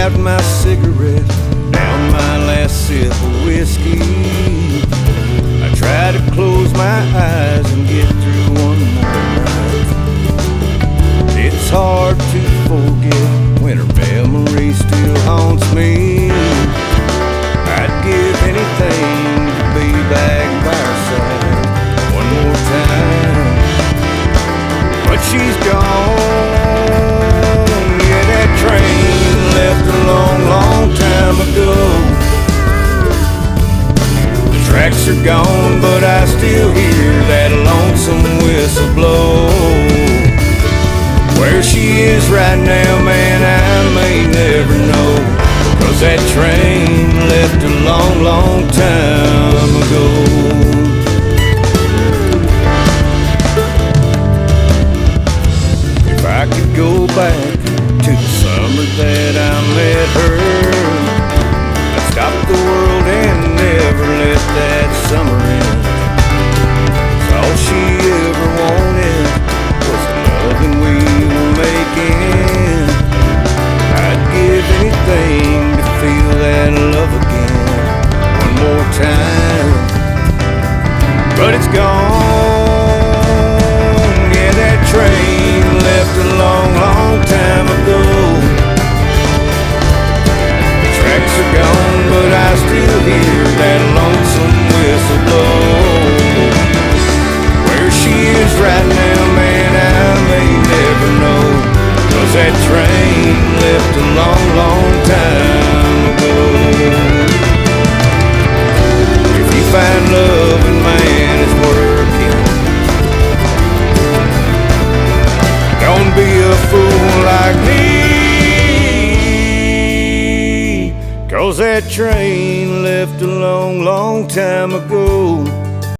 out my cigarette, down my last sip of whiskey. I try to close my eyes and get through one more night. It's hard to forget when her memory still haunts me. I'd give anything to be back by her side one more time, but she's gone. Yeah, that train left a long, long time ago. The tracks are gone, but I still hear that lonesome whistle blow. Where she is right now, man, I may never know, 'cause that train left a long, long time ago. If I could go back to the summer that I met her, I'd stop the world and never let that summer end. 'Cause all she ever wanted was the loving we were making. I'd give anything to feel that love again one more time, but it's gone. Yeah, that train left a long, long time ago. The tracks are gone, but I still hear that lonesome whistle blow. Where she is right now, man, I may never know, 'cause that train left a long, long time ago. If you find love and man is working, don't be a fool like me, 'cause that train left a long, long time ago.